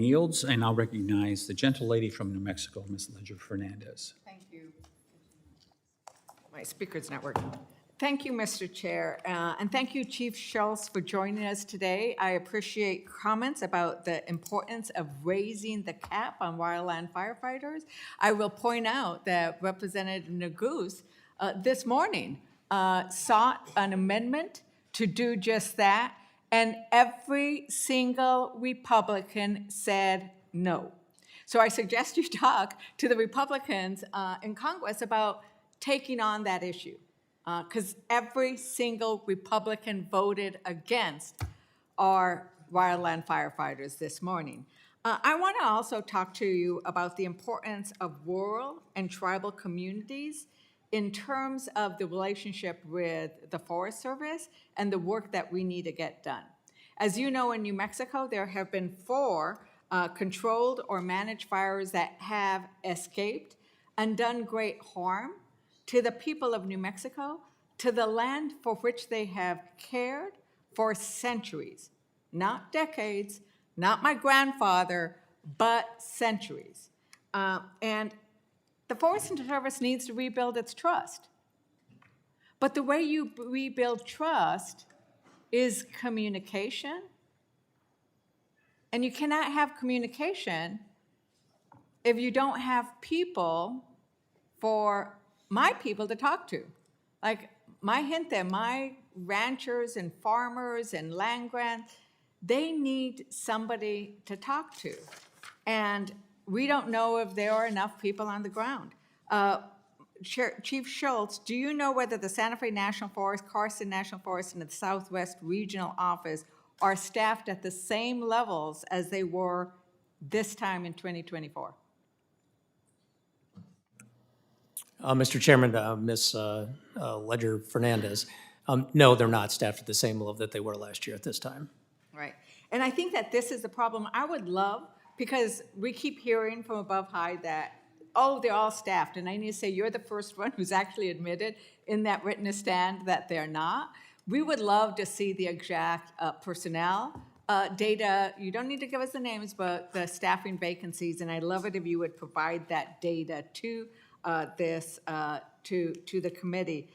Yields, and I'll recognize the gentlelady from New Mexico, Ms. Leger Fernández. Thank you. My speaker's not working. Thank you, Mr. Chair, and thank you, Chief Schultz, for joining us today. I appreciate comments about the importance of raising the cap on wildland firefighters. I will point out that Representative Neguse this morning sought an amendment to do just that, and every single Republican said no. So I suggest you talk to the Republicans in Congress about taking on that issue, because every single Republican voted against our wildland firefighters this morning. I want to also talk to you about the importance of rural and tribal communities in terms of the relationship with the Forest Service and the work that we need to get done. As you know, in New Mexico, there have been 4 controlled or managed fires that have escaped and done great harm to the people of New Mexico, to the land for which they have cared for centuries, not decades, not my grandfather, but centuries. And the Forest Service needs to rebuild its trust. But the way you rebuild trust is communication. And you cannot have communication if you don't have people for my people to talk to. Like my gente, my ranchers and farmers and land grants, they need somebody to talk to. And we don't know if there are enough people on the ground. Chief Schultz, do you know whether the Santa Fe National Forest, Carson National Forest, and the Southwest Regional Office are staffed at the same levels as they were this time in 2024? Mr. Chairman, Ms. Leger Fernández, no, they're not staffed at the same level that they were last year at this time. Right. And I think that this is the problem. I would love, because we keep hearing from above high that, oh, they're all staffed. And I need to say, you're the first one who's actually admitted in that written stand that they're not. We would love to see the exact personnel data. You don't need to give us the names, but the staffing vacancies. And I'd love it if you would provide that data to to the committee.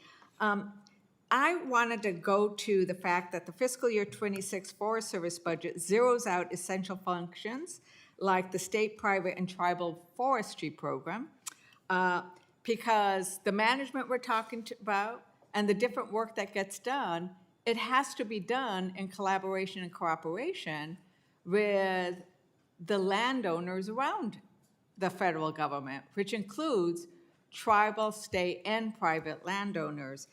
I wanted to go to the fact that the fiscal year 26 Forest Service budget zeroes out essential functions like the state, private, and tribal forestry program, because the management we're talking about and the different work that gets done, it has to be done in collaboration and cooperation with the landowners around the federal government, which includes tribal, state, and private landowners.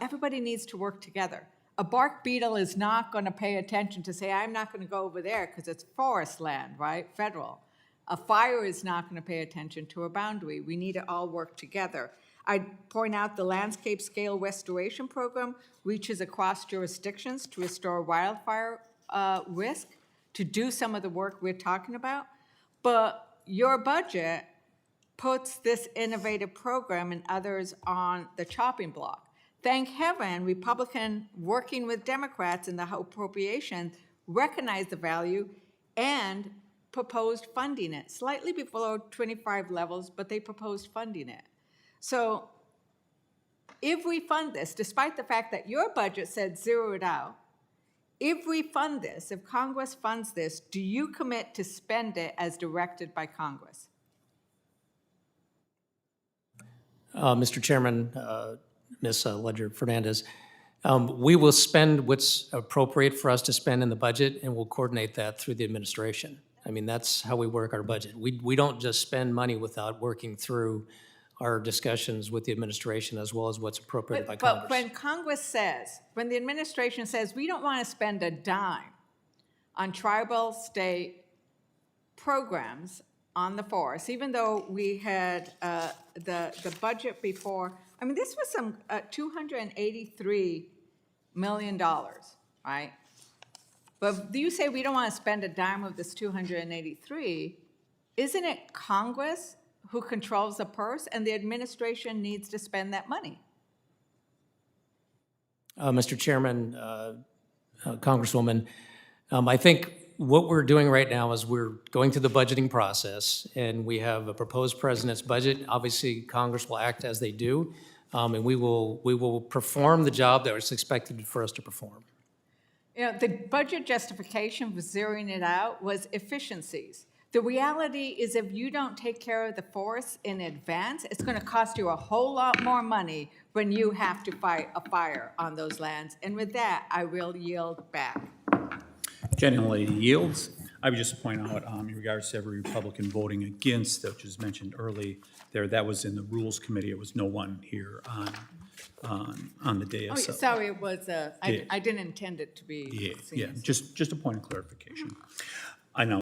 Everybody needs to work together. A bark beetle is not going to pay attention to say, I'm not going to go over there because it's forest land, right? Federal. A fire is not going to pay attention to a boundary. We need to all work together. I'd point out the landscape scale restoration program reaches across jurisdictions to restore wildfire risk, to do some of the work we're talking about. But your budget puts this innovative program and others on the chopping block. Thank heaven, Republican working with Democrats in the appropriation recognized the value and proposed funding it, slightly below 25 levels, but they proposed funding it. So if we fund this, despite the fact that your budget said zero it out, if we fund this, if Congress funds this, do you commit to spend it as directed by Congress? Mr. Chairman, Ms. Leger Fernández, we will spend what's appropriate for us to spend in the budget, and we'll coordinate that through the administration. I mean, that's how we work our budget. We don't just spend money without working through our discussions with the administration as well as what's appropriated by Congress. But when Congress says, when the administration says, we don't want to spend a dime on tribal state programs on the forest, even though we had the budget before, I mean, this was some $283 million, right? But you say we don't want to spend a dime of this 283, isn't it Congress who controls the purse, and the administration needs to spend that money? Mr. Chairman, Congresswoman, I think what we're doing right now is we're going through the budgeting process, and we have a proposed president's budget. Obviously, Congress will act as they do, and we will perform the job that was expected for us to perform. You know, the budget justification for zeroing it out was efficiencies. The reality is if you don't take care of the forests in advance, it's going to cost you a whole lot more money when you have to fight a fire on those lands. And with that, I will yield back. Generally yields. I would just point out in regards to every Republican voting against, which was mentioned early there, that was in the Rules Committee. It was no one here on the dais. Oh, So- sorry, it was, I didn't intend it to be. Yeah, just a point of clarification. I know